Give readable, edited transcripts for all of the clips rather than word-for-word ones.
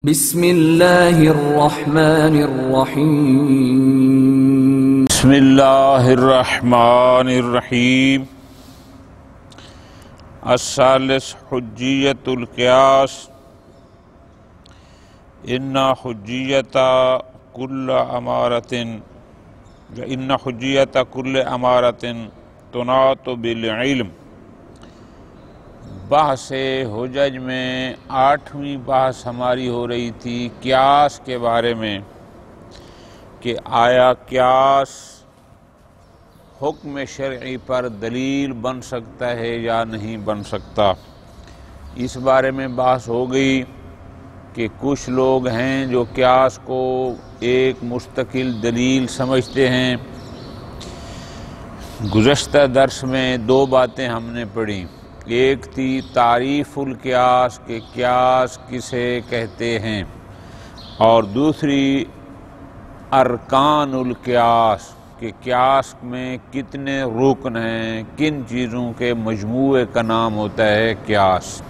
بسم اللہ الرحمن الرحیم بسم اللہ الرحمن الرحیم الثالث حجیت القیاس ان حجیت کل امارت تناط بالعلم۔ بحث حجج میں 8ویں بحث ہماری ہو رہی تھی قیاس کے بارے میں کہ آیا قیاس حکم شرعی پر دلیل بن سکتا ہے یا نہیں بن سکتا۔ اس بارے میں بحث ہو گئی کہ کچھ لوگ ہیں جو قیاس کو ایک مستقل دلیل سمجھتے ہیں۔ گزشتہ درس میں 2 باتیں ہم نے پڑھی، ایک تھی تعریف القیاس کہ قیاس کسے کہتے ہیں، اور دوسری ارکان القیاس کہ قیاس میں کتنے رکن ہیں، کن چیزوں کے مجموعے کا نام ہوتا ہے قیاس۔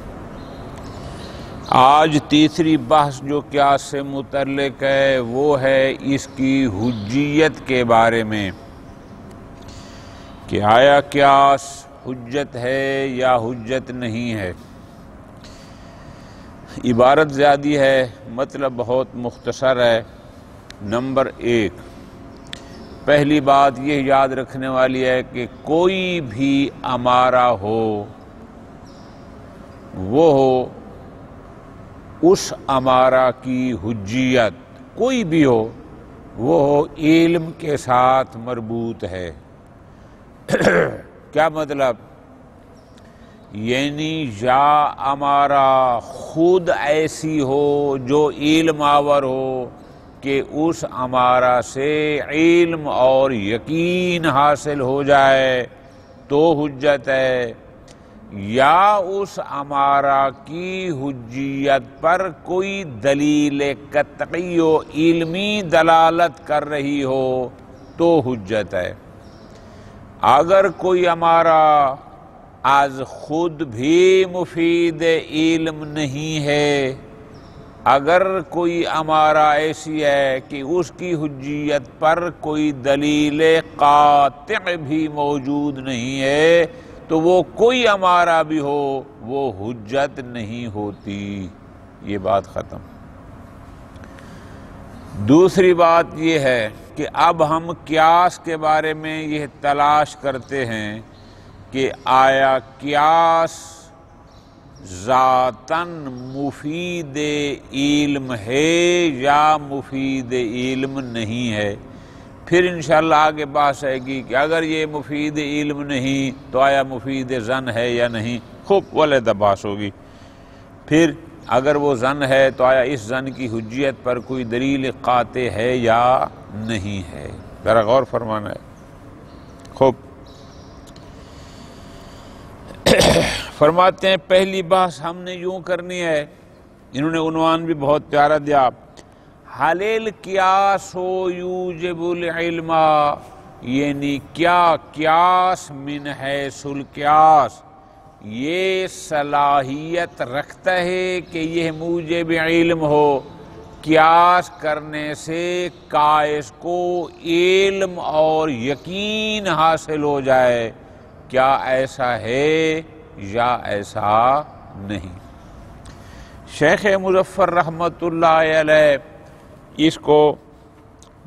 آج تیسری بحث جو قیاس سے متعلق ہے وہ ہے اس کی حجیت کے بارے میں کہ آیا قیاس حجت ہے یا حجت نہیں ہے۔ عبارت زیادی ہے، مطلب بہت مختصر ہے۔ نمبر 1، پہلی بات یہ یاد رکھنے والی ہے کہ کوئی بھی امارہ ہو، وہ ہو اس امارہ کی حجیت، کوئی بھی ہو وہ ہو علم کے ساتھ مربوط ہے۔ کیا مطلب؟ یعنی یا امارہ خود ایسی ہو جو علم آور ہو کہ اس امارہ سے علم اور یقین حاصل ہو جائے تو حجت ہے، یا اس امارہ کی حجیت پر کوئی دلیل قطعی و علمی دلالت کر رہی ہو تو حجت ہے۔ اگر کوئی امارہ از خود بھی مفید علم نہیں ہے، اگر کوئی امارہ ایسی ہے کہ اس کی حجیت پر کوئی دلیل قاطع بھی موجود نہیں ہے تو وہ کوئی امارہ بھی ہو وہ حجت نہیں ہوتی۔ یہ بات ختم۔ دوسری بات یہ ہے کہ اب ہم قیاس کے بارے میں یہ تلاش کرتے ہیں کہ آیا قیاس ذاتاً مفید علم ہے یا مفید علم نہیں ہے۔ پھر انشاءاللہ آگے بحث آئے گی کہ اگر یہ مفید علم نہیں تو آیا مفید ظن ہے یا نہیں، خوب علیحدہ بحث ہوگی۔ پھر اگر وہ ظن ہے تو آیا اس ظن کی حجیت پر کوئی دلیل قاطع ہے یا نہیں ہے۔ ذرا غور فرمانا ہے۔ خوب فرماتے ہیں پہلی بحث ہم نے یوں کرنی ہے، انہوں نے عنوان بھی بہت پیارا دیا، حل القیاس یوجب العلم، یعنی کیا قیاس من حیث القیاس یہ صلاحیت رکھتا ہے کہ یہ موجب علم ہو، قیاس کرنے سے قائس کو علم اور یقین حاصل ہو جائے، کیا ایسا ہے یا ایسا نہیں؟ شیخ مظفر رحمۃ اللہ علیہ اس کو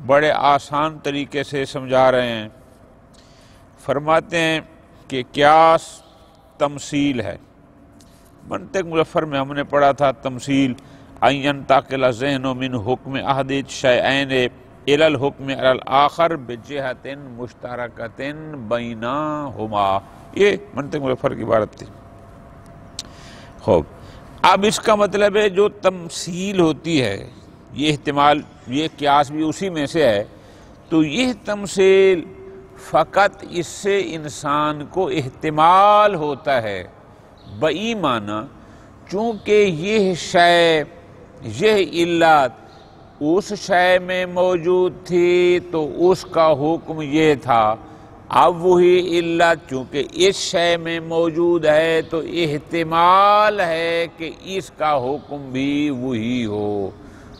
بڑے آسان طریقے سے سمجھا رہے ہیں۔ فرماتے ہیں کہ قیاس تمثیل ہے۔ منطق مظفر میں ہم نے پڑھا تھا تمثیل ان ينتقل الذہن من حکم احد الشیئین الی الحکم علی الآخر بجہۃ مشترکۃ بینہما، یہ منطق مظفر کی عبارت تھی۔ خوب، اب اس کا مطلب ہے جو تمثیل ہوتی ہے، یہ احتمال، یہ قیاس بھی اسی میں سے ہے، تو یہ تمثیل فقط اس سے انسان کو احتمال ہوتا ہے، بئی معنی چونکہ یہ شے، یہ علت اس شے میں موجود تھی تو اس کا حکم یہ تھا، اب وہی علت چونکہ اس شے میں موجود ہے تو احتمال ہے کہ اس کا حکم بھی وہی ہو،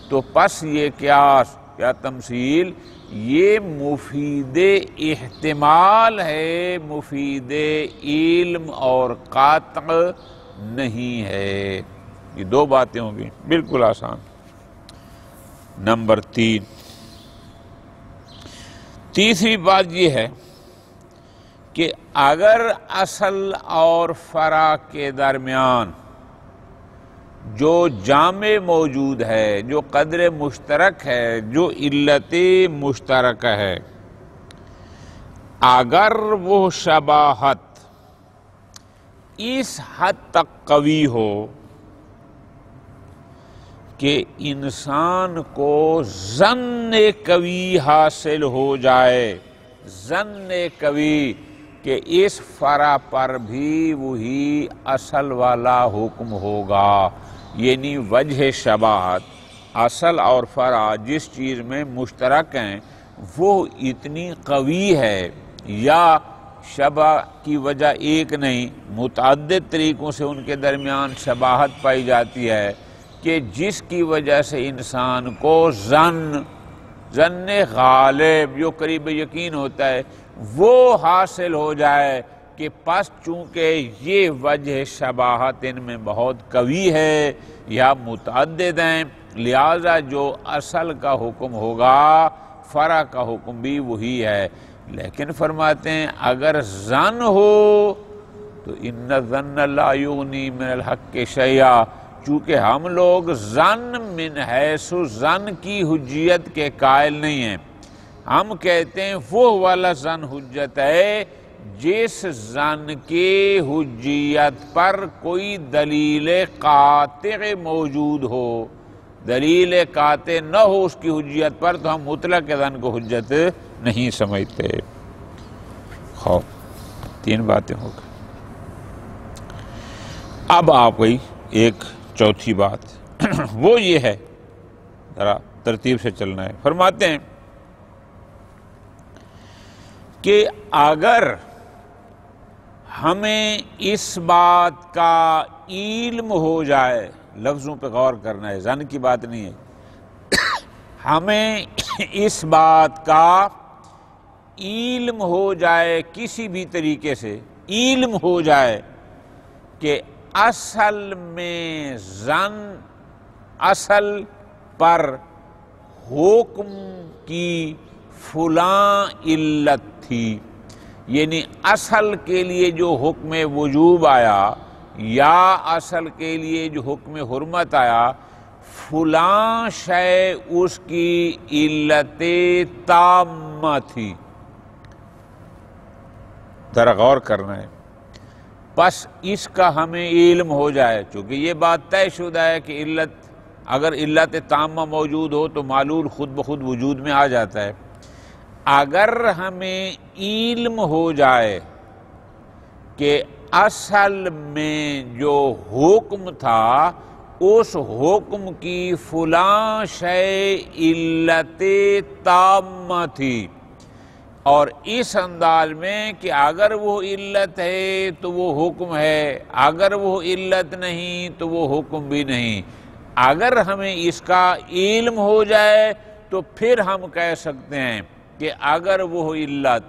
تو پس یہ قیاس یا تمثیل یہ مفید احتمال ہے، مفید علم اور قطع نہیں ہے۔ یہ دو باتیں ہوں گی، بالکل آسان۔ نمبر 3، تیسری بات یہ ہے کہ اگر اصل اور فرع کے درمیان جو جامع موجود ہے، جو قدر مشترک ہے، جو علت مشترکہ ہے، اگر وہ شباہت اس حد تک قوی ہو کہ انسان کو ظن قوی حاصل ہو جائے، ظن قوی کہ اس فرع پر بھی وہی اصل والا حکم ہوگا، یعنی وجہ شباہت اصل اور فرع جس چیز میں مشترک ہیں وہ اتنی قوی ہے، یا شبہ کی وجہ ایک نہیں، متعدد طریقوں سے ان کے درمیان شباہت پائی جاتی ہے کہ جس کی وجہ سے انسان کو ظن غالب جو قریب یقین ہوتا ہے وہ حاصل ہو جائے کہ پس چونکہ یہ وجہ شباہت ان میں بہت قوی ہے یا متعدد ہیں، لہذا جو اصل کا حکم ہوگا فرع کا حکم بھی وہی ہے۔ لیکن فرماتے ہیں اگر ظن ہو تو ان الظن لا یغنی من الحق شیئا، چونکہ ہم لوگ ظن من حیث ظن کی حجیت کے قائل نہیں ہیں، ہم کہتے ہیں وہ والا ظن حجت ہے جس ظن کے حجیت پر کوئی دلیل قاطع موجود ہو، دلیل قاطع نہ ہو اس کی حجیت پر تو ہم مطلق ظن کو حجت نہیں سمجھتے۔ خوب 3 باتیں ہو گئی۔ اب آپ گئی ایک چوتھی بات وہ یہ ہے، ذرا ترتیب سے چلنا ہے۔ فرماتے ہیں کہ اگر ہمیں اس بات کا علم ہو جائے، لفظوں پہ غور کرنا ہے، ظن کی بات نہیں ہے، ہمیں اس بات کا علم ہو جائے کسی بھی طریقے سے، علم ہو جائے کہ اصل میں ظن اصل پر حکم کی فلاں علت تھی، یعنی اصل کے لیے جو حکم وجوب آیا یا اصل کے لیے جو حکم حرمت آیا فلاں شے اس کی علت تامہ تھی۔ ذرا غور کرنا ہے، بس اس کا ہمیں علم ہو جائے، چونکہ یہ بات طے شدہ ہے کہ اگر علت تامہ موجود ہو تو معلول خود بخود وجود میں آ جاتا ہے۔ اگر ہمیں علم ہو جائے کہ اصل میں جو حکم تھا اس حکم کی فلاں شے علت تامہ تھی، اور اس انداز میں کہ اگر وہ علت ہے تو وہ حکم ہے، اگر وہ علت نہیں تو وہ حکم بھی نہیں، اگر ہمیں اس کا علم ہو جائے تو پھر ہم کہہ سکتے ہیں کہ اگر وہ علت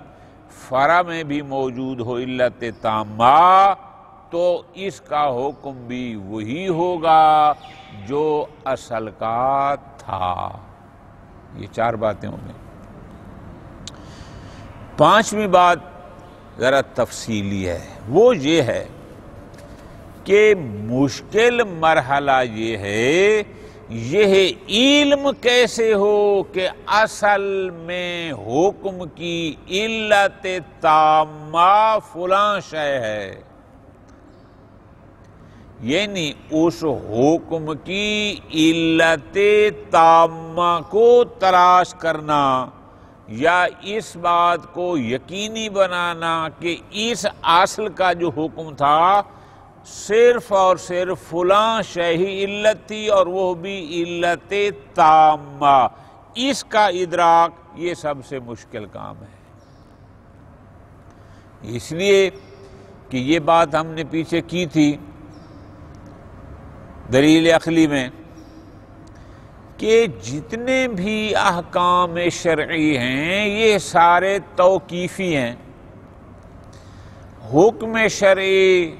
فرع میں بھی موجود ہو علت تامہ تو اس کا حکم بھی وہی ہوگا جو اصل کا تھا۔ یہ 4 باتیں ہوں گی۔ 5ویں بات ذرا تفصیلی ہے، وہ یہ ہے کہ مشکل مرحلہ یہ ہے یہ علم کیسے ہو کہ اصل میں حکم کی علت تامہ فلاں شے ہے، یعنی اس حکم کی علت تامہ کو تلاش کرنا یا اس بات کو یقینی بنانا کہ اس اصل کا جو حکم تھا صرف اور صرف فلاں شے ہی علت تھی اور وہ بھی علت تامہ، اس کا ادراک یہ سب سے مشکل کام ہے۔ اس لیے کہ یہ بات ہم نے پیچھے کی تھی دلیل عقلی میں کہ جتنے بھی احکام شرعی ہیں یہ سارے توقیفی ہیں. حکم شرعی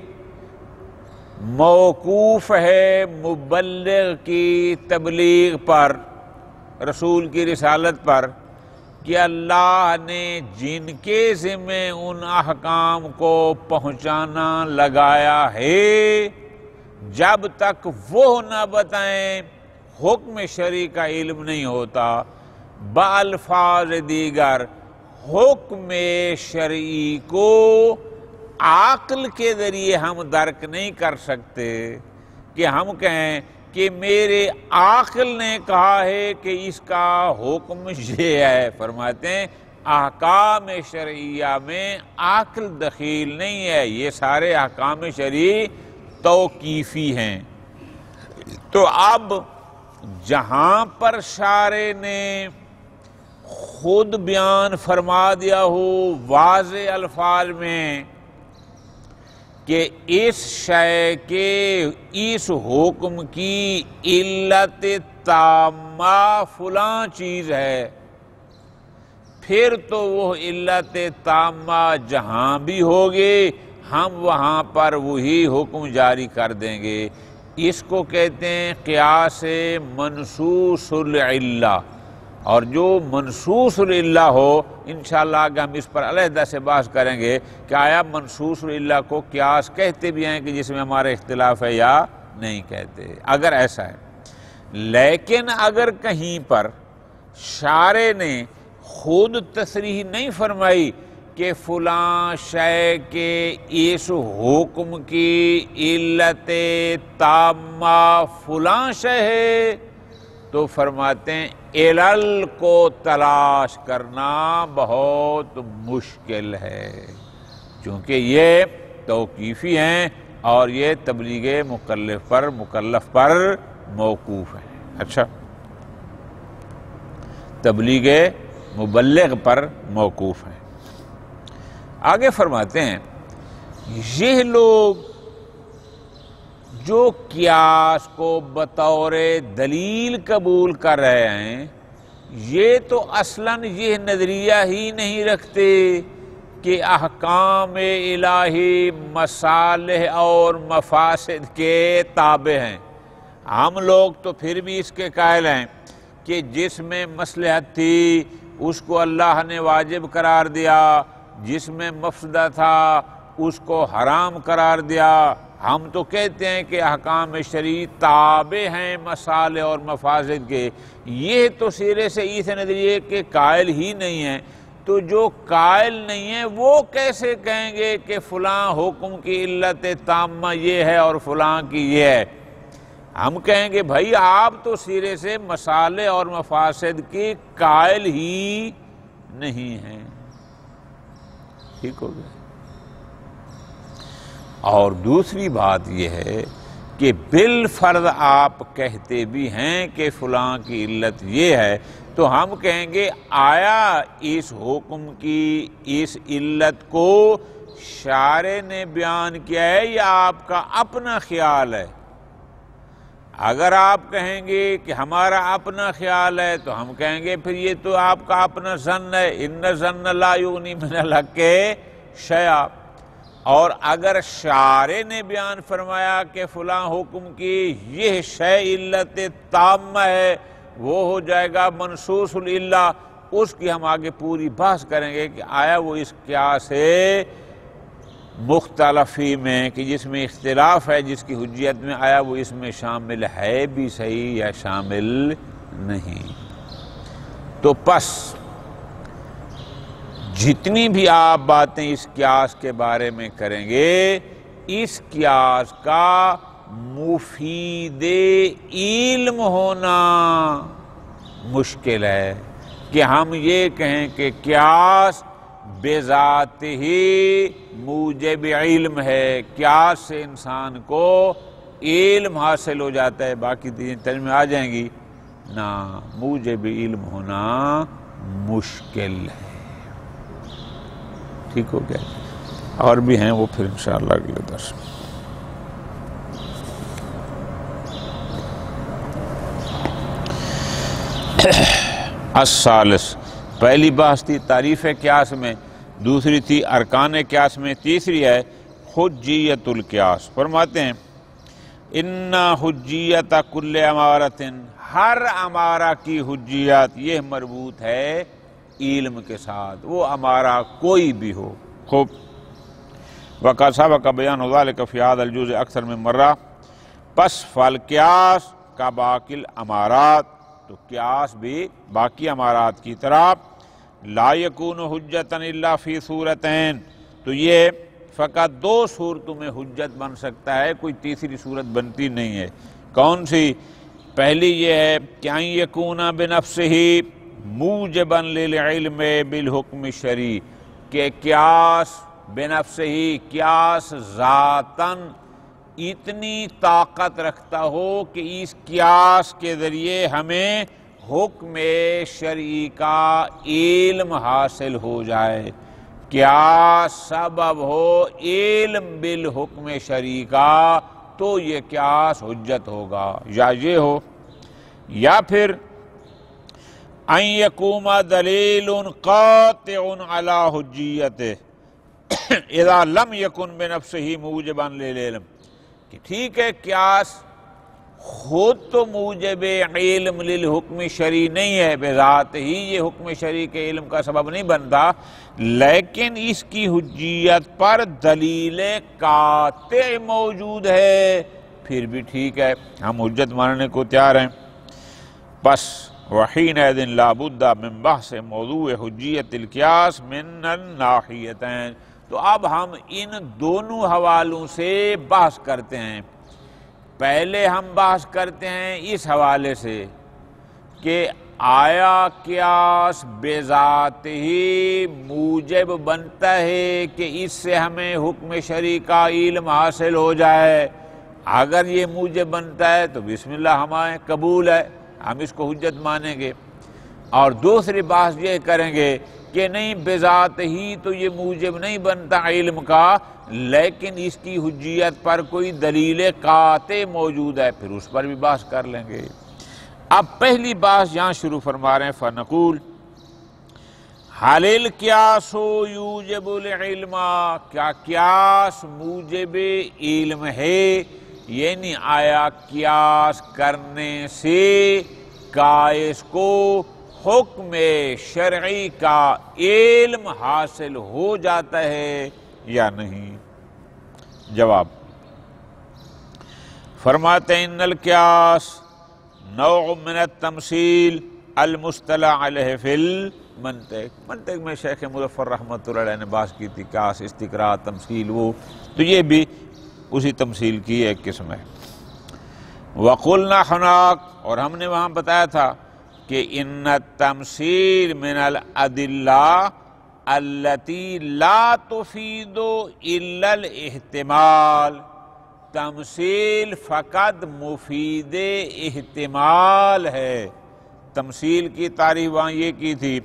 موقوف ہے مبلغ کی تبلیغ پر، رسول کی رسالت پر، کہ اللہ نے جن کے ذمہ ان احکام کو پہنچانا لگایا ہے جب تک وہ نہ بتائیں حکم شرعی کا علم نہیں ہوتا. بالفاظ دیگر حکم شرعی کو عقل کے ذریعے ہم درک نہیں کر سکتے کہ ہم کہیں کہ میرے عقل نے کہا ہے کہ اس کا حکم یہ ہے. فرماتے ہیں احکام شرعیہ میں عقل دخیل نہیں ہے، یہ سارے احکام شرعی توقیفی ہیں. تو اب جہاں پر شارع نے خود بیان فرما دیا ہو واضح الفاظ میں کہ اس شے کے اس حکم کی علت تامہ فلاں چیز ہے، پھر تو وہ علت تامہ جہاں بھی ہوگی ہم وہاں پر وہی حکم جاری کر دیں گے. اس کو کہتے ہیں قیاس منصوص العلہ. اور جو منصوص العلہ ہو انشاءاللہ آگے ہم اس پر علیحدہ سے بحث کریں گے کہ آیا منصوص العلہ کو قیاس کہتے بھی ہیں کہ جس میں ہمارا اختلاف ہے یا نہیں کہتے اگر ایسا ہے. لیکن اگر کہیں پر شارع نے خود تصریح نہیں فرمائی کہ فلاں شے کے اس حکم کی علت تامہ فلاں شے ہے تو فرماتے ہیں علل کو تلاش کرنا بہت مشکل ہے، چونکہ یہ توقیفی ہیں اور یہ تبلیغ مکلف پر موقوف ہے. اچھا، تبلیغ مبلغ پر موقوف ہے. آگے فرماتے ہیں یہ لوگ جو قیاس کو بطور دلیل قبول کر رہے ہیں یہ تو اصلاً یہ نظریہ ہی نہیں رکھتے کہ احکام الہی مصالح اور مفاسد کے تابع ہیں. ہم لوگ تو پھر بھی اس کے قائل ہیں کہ جس میں مصلحت تھی اس کو اللہ نے واجب قرار دیا، جس میں مفسدہ تھا اس کو حرام قرار دیا. ہم تو کہتے ہیں کہ احکام شرعی تابع ہیں مصالح اور مفاسد کے. یہ تو سرے سے اس نظریے کے قائل ہی نہیں ہیں. تو جو قائل نہیں ہیں وہ کیسے کہیں گے کہ فلاں حکم کی علت تامہ یہ ہے اور فلاں کی یہ ہے؟ ہم کہیں گے بھائی آپ تو سرے سے مصالح اور مفاسد کی قائل ہی نہیں ہیں. ٹھیک ہو گیا. اور دوسری بات یہ ہے کہ بالفرض آپ کہتے بھی ہیں کہ فلاں کی علت یہ ہے تو ہم کہیں گے آیا اس حکم کی اس علت کو شارع نے بیان کیا ہے یا آپ کا اپنا خیال ہے؟ اگر آپ کہیں گے کہ ہمارا اپنا خیال ہے تو ہم کہیں گے پھر یہ تو آپ کا اپنا ظن ہے، ان ظن لا یغنی من الحق شیئا. اور اگر شارع نے بیان فرمایا کہ فلاں حکم کی یہ شے علت تامہ ہے وہ ہو جائے گا منصوص العلہ. اس کی ہم آگے پوری بحث کریں گے کہ آیا وہ اس قیاس مختلفی میں کہ جس میں اختلاف ہے جس کی حجیت میں آیا وہ اس میں شامل ہے بھی صحیح یا شامل نہیں. تو پس جتنی بھی آپ باتیں اس قیاس کے بارے میں کریں گے اس قیاس کا مفید علم ہونا مشکل ہے کہ ہم یہ کہیں کہ قیاس بذات ہی موجب علم ہے. قیاس سے انسان کو علم حاصل ہو جاتا ہے، باقی چیزیں سمجھ میں آ جائیں گی نا. موجب علم ہونا مشکل ہے. ٹھیک ہو گیا. اور بھی ہیں وہ پھر انشاءاللہ اگلے درس میں. الثالث، پہلی بحث تھی تعریف قیاس میں، دوسری تھی ارکان قیاس میں، تیسری ہے حجیت القیاس. فرماتے ہیں ان حجیت کل امارت، ہر امارہ کی حجیت یہ مربوط ہے علم کے ساتھ، وہ امارہ کوئی بھی ہو. خوب وقت سبق بیان ذالک فی ھذا الجزء اکثر من مرہ. پس فالقیاس کا باقی الامارات، تو قیاس بھی باقی امارات کی طرح لا یکون حجتا الا فی صورتین، تو یہ فقط دو صورتوں میں حجت بن سکتا ہے، کوئی تیسری صورت بنتی نہیں ہے. کون سی؟ پہلی یہ ہے کہ ان یکون بنفسہ موجبا للعلم بالحکم الشرعی، کہ قیاس بنفسہ، قیاس ذاتاً اتنی طاقت رکھتا ہو کہ اس قیاس کے ذریعے ہمیں حکم شرعی کا علم حاصل ہو جائے. قیاس سبب ہو علم بالحکم شرعی کا تو یہ قیاس حجت ہوگا. یا یہ ہو، یا پھر ان یقوم دلیل قاطع علی حجیتہ اذا لم یکن بنفسہ موجبا للعلم، کہ ٹھیک ہے قیاس خود تو موجب علم للحکم شرعی نہیں ہے، بذات ہی یہ حکم شرعی کے علم کا سبب نہیں بنتا، لیکن اس کی حجیت پر دلیل قاطع موجود ہے، پھر بھی ٹھیک ہے، ہم حجت ماننے کو تیار ہیں. پس وحینئذ لا بد من بحث موضوع حجیت القیاس من الناحیتین، تو اب ہم ان دونوں حوالوں سے بحث کرتے ہیں. پہلے ہم بحث کرتے ہیں اس حوالے سے کہ آیا قیاس بذات ہی موجب بنتا ہے کہ اس سے ہمیں حکم شرعی کا علم حاصل ہو جائے؟ اگر یہ موجب بنتا ہے تو بسم اللہ ہمیں قبول ہے، ہم اس کو حجت مانیں گے. اور دوسری بحث یہ کریں گے کہ نہیں، بذات ہی تو یہ موجب نہیں بنتا علم کا، لیکن اس کی حجیت پر کوئی دلیل قاطع موجود ہے، پھر اس پر بھی بحث کر لیں گے. اب پہلی بحث یہاں شروع فرما رہے ہیں. فنقول حل القیاس یوجب العلم، کیا قیاس موجب علم ہے؟ یعنی آیا قیاس کرنے سے قائس کو حکم شرعی کا علم حاصل ہو جاتا ہے یا نہیں؟ جواب فرماتے ہیں ان القیاس نوع من التمثیل المصطلح علیہ فی المنطق. منطق میں شیخ مظفر رحمۃ اللہ علیہ نے بات کی تھی، قیاس، استقراء، تمثیل، وہ تو یہ بھی اسی تمثیل کی ایک قسم ہے. وقلنا ہناک، اور ہم نے وہاں بتایا تھا کہ ان التمثیل من الادلہ التي لا تفید الا الاحتمال، تمثیل فقط مفید احتمال ہے. تمثیل کی تعریف وہاں یہ کی تھی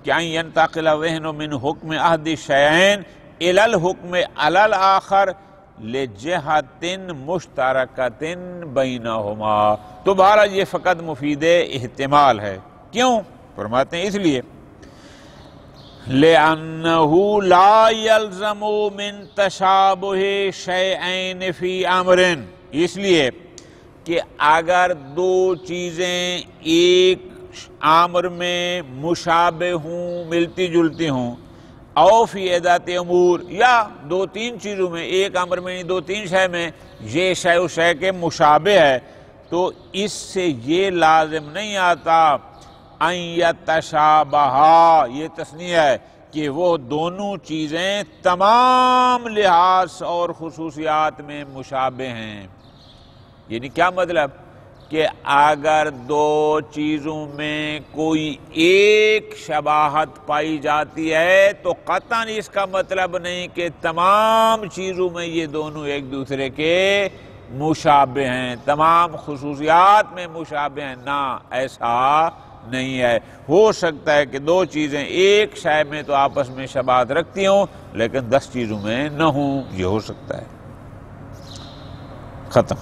کہ ان ينتقل الذہن من حکم احد الشیئین الى الحکم علی الآخر لجہۃ مشترکۃ بینہما، تو بہرحال یہ فقط مفید احتمال ہے. کیوں؟ فرماتے ہیں اس لیے لِأَنَّهُ لَا يَلْزَمُ مِن تَشَابُهِ شَيْئَيْنِ فِي أَمْرٍ، اس لیے کہ اگر دو چیزیں ایک امر میں مشابہ ہوں، ملتی جلتی ہوں، او فی عدت امور، یا دو تین چیزوں میں، ایک امر میں دو تین شے میں یہ شے اس شے کے مشابہ ہے، تو اس سے یہ لازم نہیں آتا ان یتشابہا، یہ تثنیہ ہے کہ وہ دونوں چیزیں تمام لحاظ اور خصوصیات میں مشابہ ہیں. یعنی کیا مطلب؟ کہ اگر دو چیزوں میں کوئی ایک شباہت پائی جاتی ہے تو قطعاً اس کا مطلب نہیں کہ تمام چیزوں میں یہ دونوں ایک دوسرے کے مشابہ ہیں، تمام خصوصیات میں مشابہ ہیں، نہ، ایسا نہیں ہے۔ ہو سکتا ہے کہ دو چیزیں ایک شے میں تو آپس میں شباہت رکھتی ہوں لیکن 10 چیزوں میں نہ ہوں، یہ ہو سکتا ہے۔ ختم۔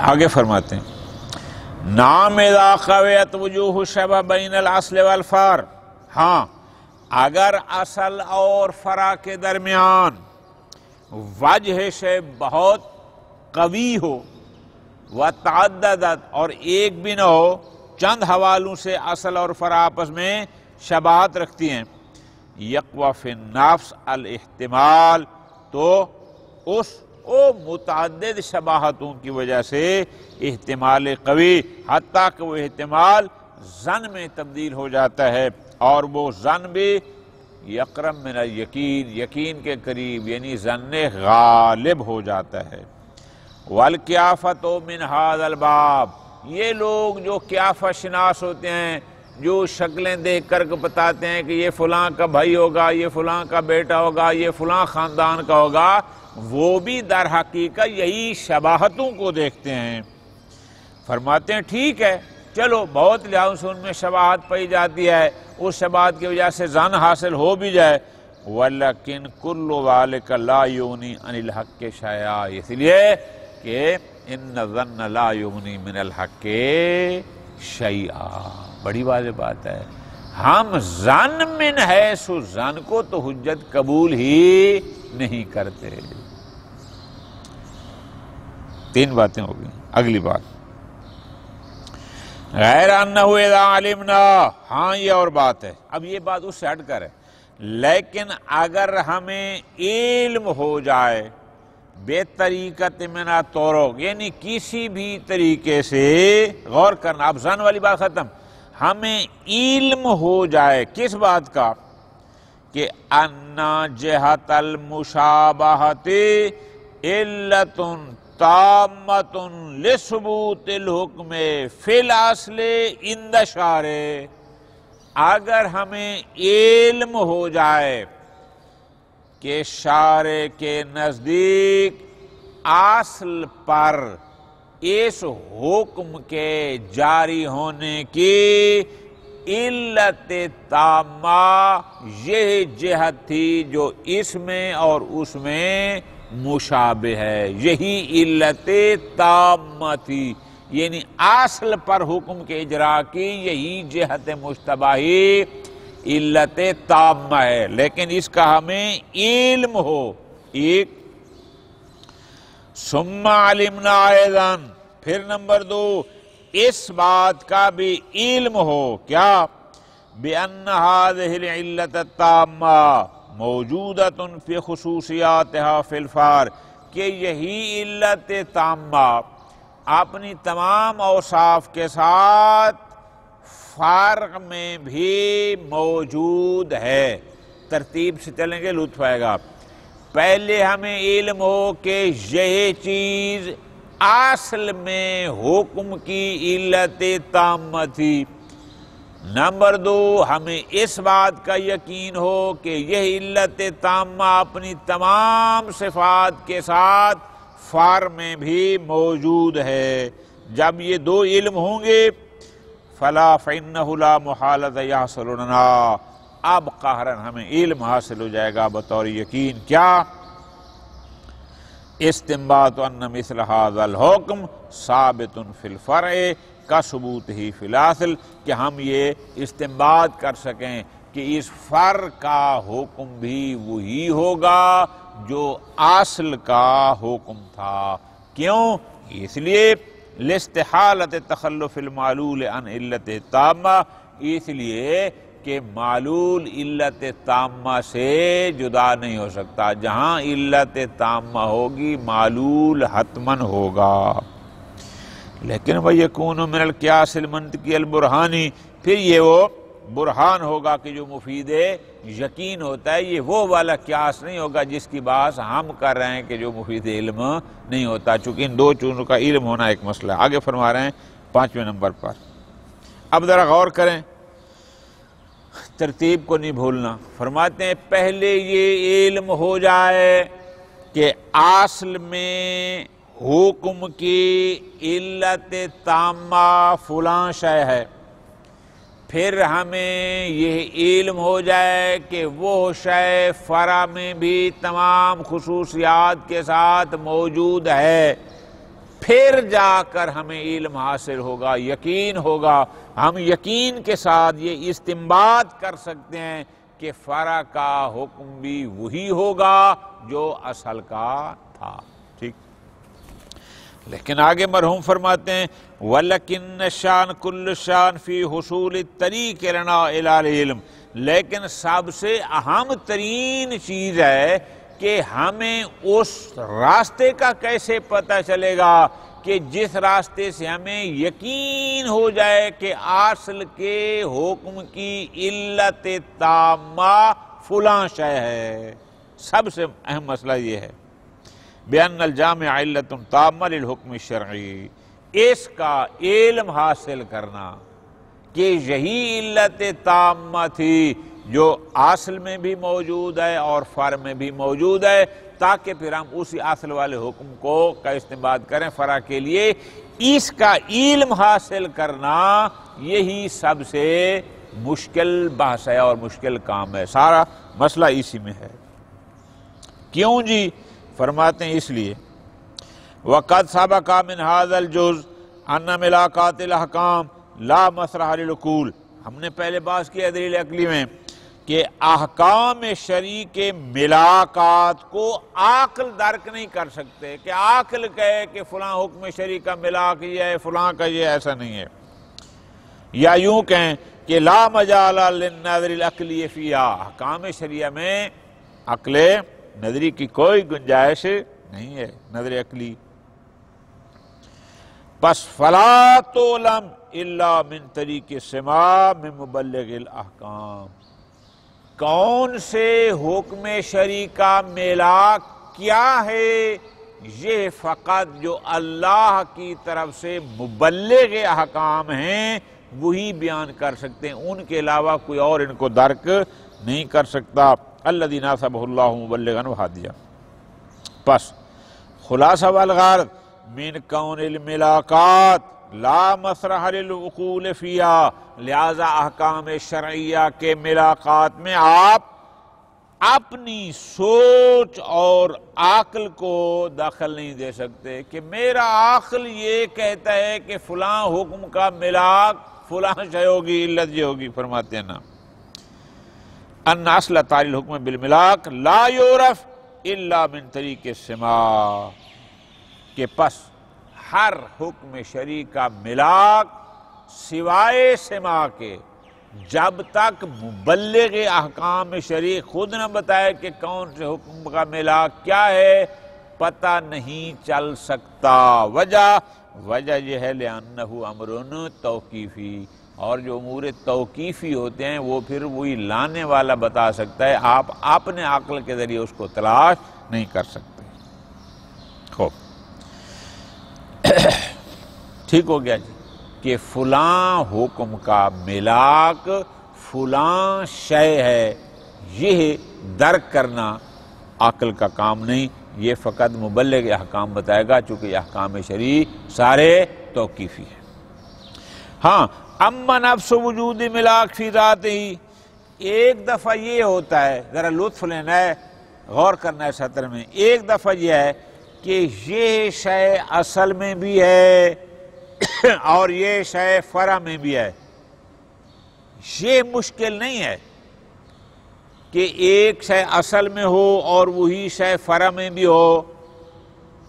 آگے فرماتے ہیں نام اذا قویت وجوہ الشبہ بین الاصل والفار، ہاں اگر اصل اور فرع کے درمیان وجہ سے بہت قوی ہو، وتعددت اور ایک بھی نہ ہو، چند حوالوں سے اصل اور فرع آپس میں شباہت رکھتی ہیں، یقوی فی النفس الاحتمال، تو اس متعدد شباہتوں کی وجہ سے احتمال قوی، حتیٰ کہ وہ احتمال ظن میں تبدیل ہو جاتا ہے، اور وہ ظن بھی یقرب من الیقین، یقین کے قریب، یعنی ظن غالب ہو جاتا ہے۔ والقیافۃ من ھذا الباب، یہ لوگ جو قیافہ شناس ہوتے ہیں، جو شکلیں دیکھ کر بتاتے ہیں کہ یہ فلاں کا بھائی ہوگا، یہ فلاں کا بیٹا ہوگا، یہ فلاں خاندان کا ہوگا، وہ بھی در حقیقت یہی شباہتوں کو دیکھتے ہیں۔ فرماتے ہیں ٹھیک ہے، چلو بہت لحاظ سے ان میں شباہت پائی جاتی ہے، اس شباہت کی وجہ سے ظن حاصل ہو بھی جائے، وَلَكِنْ كُلُّ ذَلِكَ لَا يُغْنِي عَنِ الْحَقِّ شَيْئًا، اس لیے کہ ان الظن لا یغنی من الحق شیئا، بڑی واضح بات ہے، ہم ظن من حیث ظن کو تو حجت قبول ہی نہیں کرتے۔ 3 باتیں ہو گئی۔ اگلی بات غیر انہ اذا علمنا، ہاں یہ اور بات ہے، اب یہ بات اس سے ہٹ کر ہے، لیکن اگر ہمیں علم ہو جائے بے طریقت من الطرق، یعنی کسی بھی طریقے سے، غور کرنا، اب ظن والی بات ختم، ہمیں علم ہو جائے کس بات کا کہ ان جہت المشابہت علت تامۃ لثبوت الحکم فی الاصل عند الشارع، اگر ہمیں علم ہو جائے کہ شارع کے نزدیک اصل پر اس حکم کے جاری ہونے کی علت تامہ یہ جہت تھی جو اس میں اور اس میں مشابہ ہے، یہی علت تامہ تھی، یعنی اصل پر حکم کے اجراء کی یہی جہت مشتبہی علت تامہ ہے، لیکن اس کا ہمیں علم ہو۔ ایک ثم علمنا ایضا، پھر نمبر 2 اس بات کا بھی علم ہو، کیا بأن هذه العلت التامہ موجودۃ فی خصوصیاتها فی الفار، کہ یہی علت تامہ اپنی تمام اوصاف کے ساتھ فارق میں بھی موجود ہے۔ ترتیب سے چلیں گے لطف آئے گا۔ پہلے ہمیں علم ہو کہ یہ چیز اصل میں حکم کی علت تامہ تھی۔ نمبر 2 ہمیں اس بات کا یقین ہو کہ یہ علت تامہ اپنی تمام صفات کے ساتھ فار میں بھی موجود ہے۔ جب یہ 2 علم ہوں گے فلا فإنه لا محالۃ یحصل لنا، اب قہراً ہمیں علم حاصل ہو جائے گا بطور یقین، کیا استنباط ان مثل هذا الحکم ثابت فی الفرع کثبوتہ فی الاصل، کہ ہم یہ استنباط کر سکیں کہ اس فرع کا حکم بھی وہی ہوگا جو اصل کا حکم تھا۔ کیوں؟ اس لیے لاستحالۃ تخلف المعلول عن علت تامہ، اس لیے کہ معلول علت تامہ سے جدا نہیں ہو سکتا، جہاں علت تامہ ہوگی معلول حتماً ہوگا۔ لیکن وَيَكُونُ مِنَ الْقِيَاسِ الْمَنْطِقِيِّ الْبُرْهَانِ، پھر یہ وہ برہان ہوگا کہ جو مفید یقین ہوتا ہے، یہ وہ والا قیاس نہیں ہوگا جس کی بات ہم کر رہے ہیں کہ جو مفید علم نہیں ہوتا، چونکہ ان 2 چیزوں کا علم ہونا ایک مسئلہ ہے۔ آگے فرما رہے ہیں 5ویں نمبر پر، اب ذرا غور کریں، ترتیب کو نہیں بھولنا۔ فرماتے ہیں پہلے یہ علم ہو جائے کہ اصل میں حکم کی علت تامہ فلاں شے ہے، پھر ہمیں یہ علم ہو جائے کہ وہ شے فرع میں بھی تمام خصوصیات کے ساتھ موجود ہے، پھر جا کر ہمیں علم حاصل ہوگا، یقین ہوگا، ہم یقین کے ساتھ یہ استنباط کر سکتے ہیں کہ فرع کا حکم بھی وہی ہوگا جو اصل کا تھا۔ ٹھیک، لیکن آگے مرحوم فرماتے ہیں وَلَكِنَّ شَانَ كُلُّ شَانْ فِي حُصُولِ الطَّرِيقِ لَنَا إِلَى الْعِلْمِ، لیکن سب سے اہم ترین چیز ہے کہ ہمیں اس راستے کا کیسے پتہ چلے گا کہ جس راستے سے ہمیں یقین ہو جائے کہ اصل کے حکم کی علت تامہ فلاں شے ہے۔ سب سے اہم مسئلہ یہ ہے بِأَنَّ الْجَامِعَ عِلَّةٌ تَامَّةٌ لِلْحُکْمِ الشَّرْعِي، اس کا علم حاصل کرنا کہ یہی علت تامہ تھی جو اصل میں بھی موجود ہے اور فرع میں بھی موجود ہے، تاکہ پھر ہم اسی اصل والے حکم کو کا استنباط کریں فرع کے لیے، اس کا علم حاصل کرنا یہی سب سے مشکل بحث ہے اور مشکل کام ہے۔ سارا مسئلہ اسی میں ہے۔ کیوں جی؟ فرماتے ہیں اس لیے وَقَدْ سَبَقَ مِنْ هَذَا الْجُزْءِ أَنَّ مِلَاقَاتِ الْأَحْكَامِ لَا مَسْرَحَ لِلْعُقُولِ، ہم نے پہلے بات کی ہے دلیل عقلی میں کہ احکام شرعی کے ملاقات کو عقل درک نہیں کر سکتے، کہ عقل کہے کہ فلاں حکم شرعی کا ملاق یہ ہے، فلاں کا یہ، ایسا نہیں ہے۔ یا یوں کہیں کہ لا مجال للنظر العقلی فیہا، احکام شریعہ میں عقل نظری کی کوئی گنجائش نہیں ہے، نظر عقلی۔ پس فلا تعلم الا من طریق السماع من مبلغ الاحکام، کون سے حکم شرعی کا میلاک کیا ہے، یہ فقط جو اللہ کی طرف سے مبلغ احکام ہیں وہی بیان کر سکتے ہیں، ان کے علاوہ کوئی اور ان کو درک نہیں کر سکتا۔ الذی ناسبہ اللہ مبلغا وہادیا۔ پس خلاصہ والغرض من کون الملاقات لا مسرح للعقول فیہا، لہذا احکام شرعیہ کے ملاقات میں آپ اپنی سوچ اور عقل کو دخل نہیں دے سکتے کہ میرا عقل یہ کہتا ہے کہ فلاں حکم کا ملاق فلاں شے ہوگی، علت یہ ہوگی۔ فرماتے ہیں نا ان اصل تعلیل الحکم بالملاق لا یعرف الا من طریق السماع، کہ پس ہر حکم شرعی کا ملاق سوائے سماع کے جب تک مبلغ احکام شرعی خود نہ بتائے کہ کون سے حکم کا ملاق کیا ہے، پتہ نہیں چل سکتا۔ وجہ یہ ہے لأنہ امر توقیفی، اور جو امور توقیفی ہوتے ہیں وہ پھر وہی لانے والا بتا سکتا ہے، آپ اپنے عقل کے ذریعے اس کو تلاش نہیں کر سکتے۔ خوب ٹھیک ہو گیا جی کہ فلاں حکم کا ملاک فلاں شے ہے، یہ درک کرنا عقل کا کام نہیں، یہ فقط مبلغ احکام بتائے گا، چونکہ یہ احکام شرعی سارے توقیفی ہیں۔ ہاں اما نفس وجود ملاک فی ذات ہی، ایک دفعہ یہ ہوتا ہے، ذرا لطف لینا ہے، غور کرنا ہے سطر میں، ایک دفعہ یہ ہے کہ یہ شے اصل میں بھی ہے اور یہ شے فرع میں بھی ہے۔ یہ مشکل نہیں ہے کہ ایک شے اصل میں ہو اور وہی شے فرع میں بھی ہو،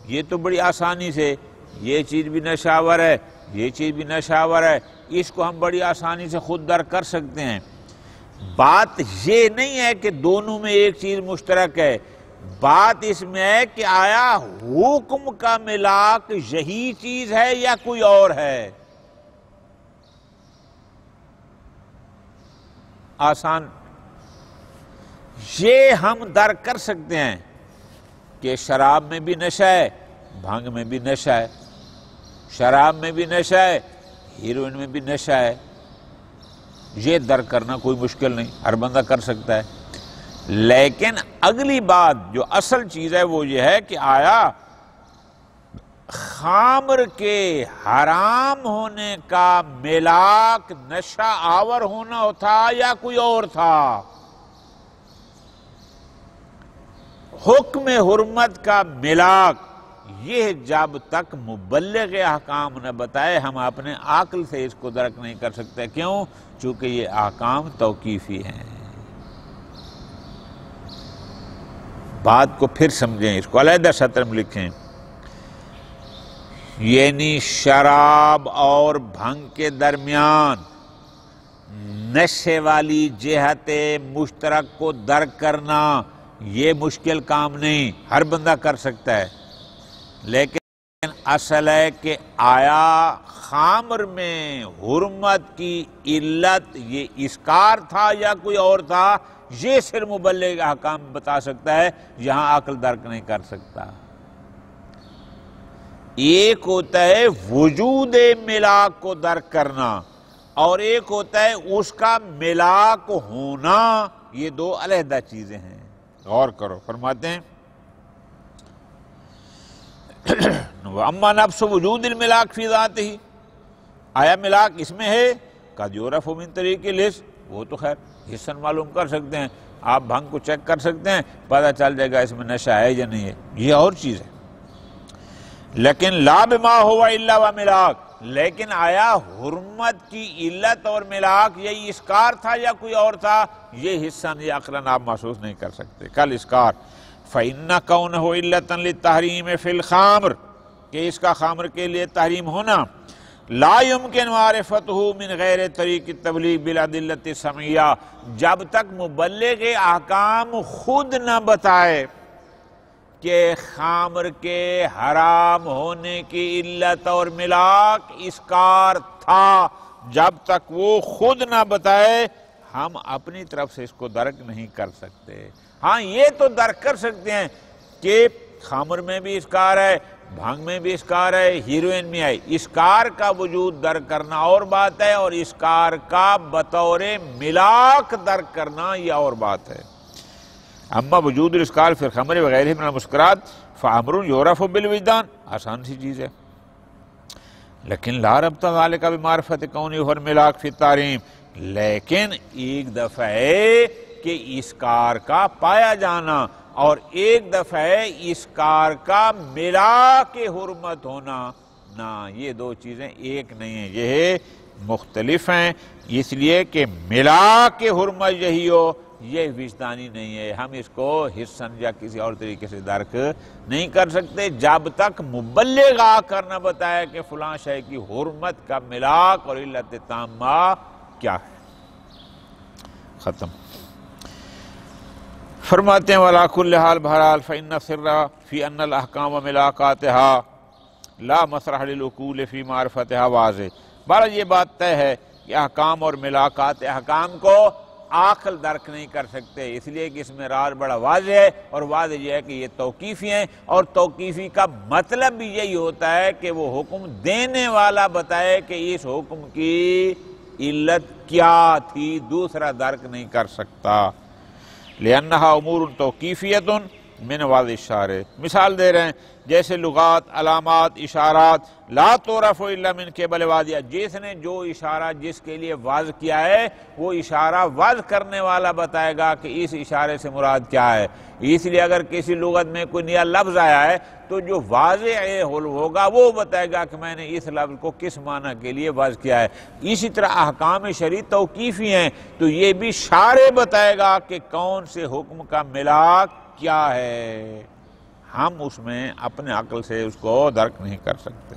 یہ تو بڑی آسانی سے، یہ چیز بھی نشاور ہے، یہ چیز بھی نشاور ہے، اس کو ہم بڑی آسانی سے خود درک کر سکتے ہیں۔ بات یہ نہیں ہے کہ دونوں میں ایک چیز مشترک ہے، بات اس میں ہے کہ آیا حکم کا ملاک یہی چیز ہے یا کوئی اور ہے۔ آسان یہ ہم درک کر سکتے ہیں کہ شراب میں بھی نشہ ہے، بھنگ میں بھی نشہ ہے، شراب میں بھی نشہ ہے، ہیروئن میں بھی نشہ ہے، یہ درک کرنا کوئی مشکل نہیں، ہر بندہ کر سکتا ہے۔ لیکن اگلی بات جو اصل چیز ہے وہ یہ ہے کہ آیا خامر کے حرام ہونے کا ملاک نشہ آور ہونا تھا یا کوئی اور تھا؟ حکم حرمت کا ملاک یہ جب تک مبلغ احکام نہ بتائے ہم اپنے عقل سے اس کو درک نہیں کر سکتے۔ کیوں؟ چونکہ یہ احکام توقیفی ہیں۔ بات کو پھر سمجھیں، اس کو علیحدہ سطر میں لکھیں، یعنی شراب اور بھنگ کے درمیان نشے والی جہت مشترک کو درک کرنا یہ مشکل کام نہیں، ہر بندہ کر سکتا ہے، لیکن اصل ہے کہ آیا خامر میں حرمت کی علت یہ اسکار تھا یا کوئی اور تھا؟ یہ صرف مبلغ احکام بتا سکتا ہے، یہاں عقل درک نہیں کر سکتا۔ ایک ہوتا ہے وجود ملاک کو درک کرنا اور ایک ہوتا ہے اس کا ملاک ہونا، یہ دو علیحدہ چیزیں ہیں۔ غور کرو، فرماتے ہیں اما نفس وجود الملاک فی ذاتہ، آیا ملاک اس میں ہے؟ قد یعرف من طریق الحس، وہ تو خیر حسن معلوم کر سکتے ہیں، آپ بھنگ کو چیک کر سکتے ہیں، پتہ چل جائے گا اس میں نشہ ہے یا نہیں ہے، یہ اور چیز ہے۔ لیکن لا بما ہوا الا و ملاک، لیکن آیا حرمت کی علت اور ملاک یہی اسکار تھا یا کوئی اور تھا؟ یہ حصہ یہ عقلاً آپ محسوس نہیں کر سکتے۔ کل اسکار فَإِنَّ كَوْنَهُ عِلَّةً لِلتَّحْرِيمِ فِي الْخَامْرِ، کہ اس کا خامر کے لیے تحریم ہونا، لا يمكن معرفته من غیر طریق التبلیغ بالادلۃ السمعیہ، جب تک مبلغ احکام خود نہ بتائے کہ خامر کے حرام ہونے کی علت اور ملاک اسکار تھا، جب تک وہ خود نہ بتائے ہم اپنی طرف سے اس کو درک نہیں کر سکتے۔ ہاں یہ تو درک کر سکتے ہیں کہ خامر میں بھی اسکار ہے، بھنگ میں بھی اسکار ہے، ہیروئن میں ہے، اسکار کا وجود درک کرنا اور بات ہے، اور اسکار کا بطور ملاک درک کرنا یہ اور بات ہے۔ اما وجود الاسکار فی الخمر وغیرہ من المسکرات فامر یعرف بالوجدان، آسان سی چیز ہے، لیکن لا ربط ذلک بمعرفت کونہ ہو الملاک فی التحریم، لیکن ایک دفعہ ہے کہ اسکار کا پایا جانا اور ایک دفعہ ہے اسکار کا ملاک حرمت ہونا، نہ یہ دو چیزیں ایک نہیں ہیں، یہ مختلف ہیں، اس لیے کہ ملاک حرمت یہی ہو یہ وجدانی نہیں ہے، ہم اس کو حسن یا کسی اور طریقے سے درک نہیں کر سکتے جب تک مبلغ آ کر نہ بتایا کہ فلاں شے کی حرمت کا ملاک اور علت تامہ کیا ہے۔ ختم۔ فرماتے ہیں وَعَلَىٰ كُلِّ حال بہرحال فَإِنَّ السِّرَّ فِي أَنَّ الْأَحْكَامَ وَمِلَاقَاتِهَا لَا مَسْرَحَ لِلْعُقُولِ فِي مَعْرِفَتِهَا واضح، بہرحال یہ بات طے ہے کہ احکام اور ملاقات احکام کو عقل درک نہیں کر سکتے، اس لیے کہ اس میں راز بڑا واضح ہے، اور واضح یہ ہے کہ یہ توقیفی ہیں، اور توقیفی کا مطلب بھی یہی ہوتا ہے کہ وہ حکم دینے والا بتائے کہ اس حکم کی علت کیا تھی، دوسرا درک نہیں کر سکتا۔ لِأَنَّهَا أُمُورٌ تَوْقِيفِيَّةٌ مِنْ وَعْدِ الشَّارِعِ، مثال دے رہے ہیں جیسے لغات، علامات، اشارات لا تعرف الا من قبل واضح، جس نے جو اشارہ جس کے لیے واضح کیا ہے وہ اشارہ واضح کرنے والا بتائے گا کہ اس اشارے سے مراد کیا ہے، اس لیے اگر کسی لغت میں کوئی نیا لفظ آیا ہے تو جو واضح ہوگا وہ بتائے گا کہ میں نے اس لفظ کو کس معنی کے لیے واضح کیا ہے۔ اسی طرح احکام شرعی توقیفی ہیں، تو یہ بھی شارع بتائے گا کہ کون سے حکم کا ملاک کیا ہے، ہم اس میں اپنے عقل سے اس کو درک نہیں کر سکتے۔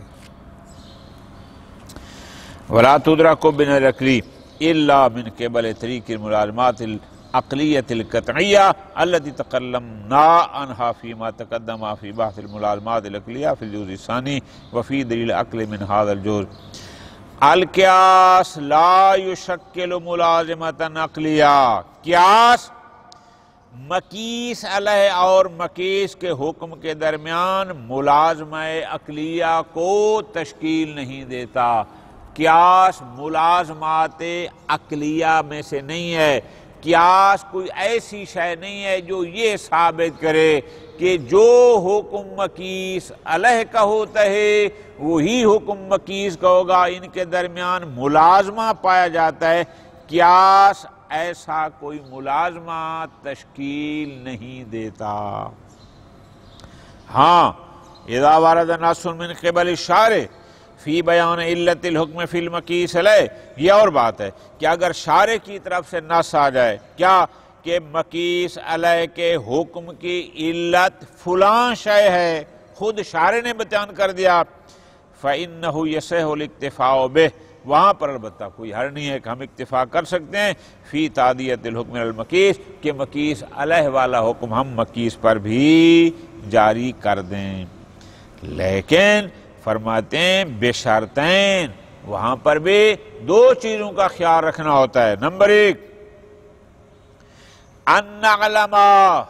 وَلَا تُدْرَكُ بِالْعَقْلِ إِلَّا مِنْ قِبَلِ طَرِيقِ الْمُلَازَمَاتِ الْعَقْلِيَّةِ الْقَطْعِيَّةِ الَّتِي تَكَلَّمْنَا عَنْهَا فِيمَا تَقَدَّمَ فِي بَحْثِ الْمُلَازَمَاتِ الْعَقْلِيَّةِ فِي الْجُزْءِ الثَّانِي وَفِي دَلِيلِ الْعَقْلِ مِنْ هَذَا الْجُزْءِ۔ القیاس لا يشکل ملازمة عقلیہ، قیاس مقیس علیہ اور مقیس کے حکم کے درمیان ملازمہ عقلیہ کو تشکیل نہیں دیتا۔ قیاس ملازمات عقلیہ میں سے نہیں ہے، قیاس کوئی ایسی شے نہیں ہے جو یہ ثابت کرے کہ جو حکم مقیس علیہ کا ہوتا ہے وہی حکم مقیس کا ہوگا، ان کے درمیان ملازمہ پایا جاتا ہے۔ قیاس ایسا کوئی ملازمہ تشکیل نہیں دیتا۔ ہاں اذا ورد نص من قبل الشارع فی بیان علت الحکم فی المقیس علیہ، یہ اور بات ہے کہ اگر شارع کی طرف سے نص آ جائے کیا کہ مقیس علیہ کے حکم کی علت فلاں شے ہے، خود شارع نے بیان کر دیا، فإنہ یصح الاکتفاء بہ، وہاں پر البتہ کوئی حرج نہیں ہے کہ ہم اکتفا کر سکتے ہیں فی تعدیت الحکم المقیس، کہ مقیس علیہ والا حکم ہم مقیس پر بھی جاری کر دیں۔ لیکن فرماتے ہیں بشرطین، وہاں پر بھی دو چیزوں کا خیال رکھنا ہوتا ہے۔ نمبر ایک، ان نعلم،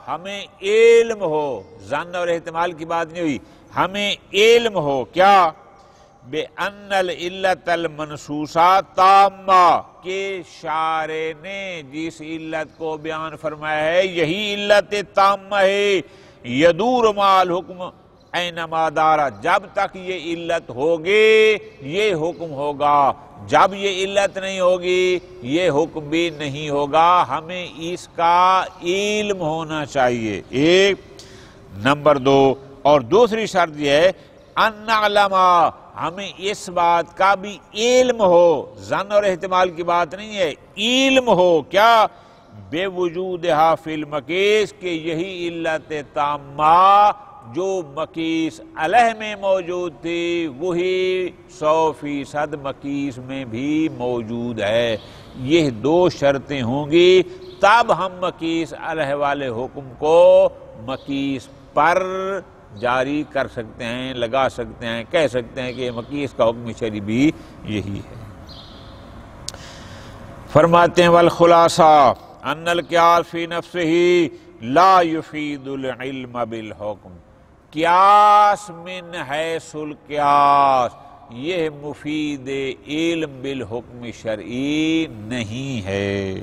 ہمیں علم ہو، ظن اور احتمال کی بات نہیں ہوئی، ہمیں علم ہو کیا بِأَنَّ الْعِلَّةَ الْمَنْصُوصَةَ تَامَّةٌ، کہ شارع نے جس علت کو بیان فرمایا ہے یہی علت تامہ ہے، یدور مع الحکم اینما دارا، جب تک یہ علت ہوگی یہ حکم ہوگا، جب یہ علت نہیں ہوگی یہ حکم بھی نہیں ہوگا، ہمیں اس کا علم ہونا چاہیے، ایک۔ نمبر دو، اور دوسری شرط یہ ہے ان نعلم، ہمیں اس بات کا بھی علم ہو، ظن اور احتمال کی بات نہیں ہے، علم ہو کیا بے وجودہا فی المقیس، کہ یہی علت تامہ جو مقیس علیہ میں موجود تھی وہی 100% مقیس میں بھی موجود ہے۔ یہ دو شرطیں ہوں گی تب ہم مقیس علیہ والے حکم کو مقیس پر جاری کر سکتے ہیں، لگا سکتے ہیں، کہہ سکتے ہیں کہ مقیس کا حکم شرعی بھی یہی ہے۔ فرماتے ہیں والخلاصہ ان القیاس فی نفسہ لا یفید العلم بالحکم، قیاس من حیث القیاس یہ مفید علم بالحکم شرعی نہیں ہے،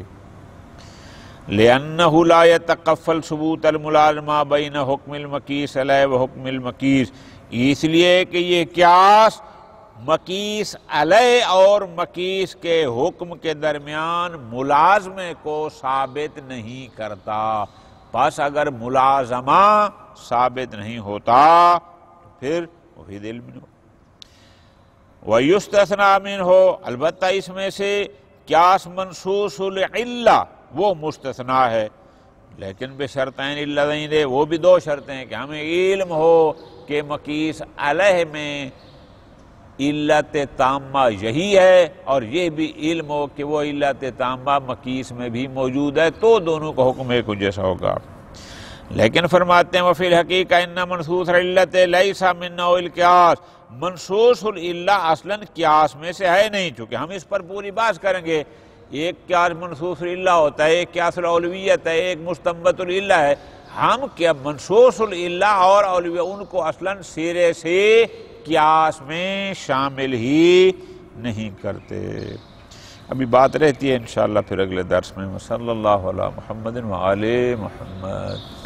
لأنہ لا يتقفل ثبوت الملازمہ بین حکم المقیس علیہ و حکم المقیس، اس لیے کہ یہ قیاس مقیس علیہ اور مقیس کے حکم کے درمیان ملازمے کو ثابت نہیں کرتا، پس اگر ملازمہ ثابت نہیں ہوتا تو پھر مفید علم نہیں ہو۔ وَيُسْتَثْنَى مِنْهُ، البتہ اس میں سے قیاس منصوص العلہ وہ مستثنیٰ ہے، لیکن بشرطین اللذین، وہ بھی دو شرطیں ہیں کہ ہمیں علم ہو کہ مقیس علیہ میں علت تامہ یہی ہے، اور یہ بھی علم ہو کہ وہ علت تامہ مقیس میں بھی موجود ہے، تو دونوں کا حکم ایک جیسا ہوگا۔ لیکن فرماتے ہیں وفی الحقیقہ ان منصوص العلت لیس من نوع القیاس، منصوص العلہ اصلاً قیاس میں سے ہے نہیں، چونکہ ہم اس پر پوری بات کریں گے۔ ایک قیاس منصوص العلہ ہوتا ہے، ایک قیاس الاولویت ہے، ایک مستنبط العلہ ہے، ہم کیا منصوص العلہ اور اولویہ ان کو اصلاً سرے سے قیاس میں شامل ہی نہیں کرتے۔ ابھی بات رہتی ہے انشاءاللہ پھر اگلے درس میں۔ صلی اللہ علی محمد و آل محمد۔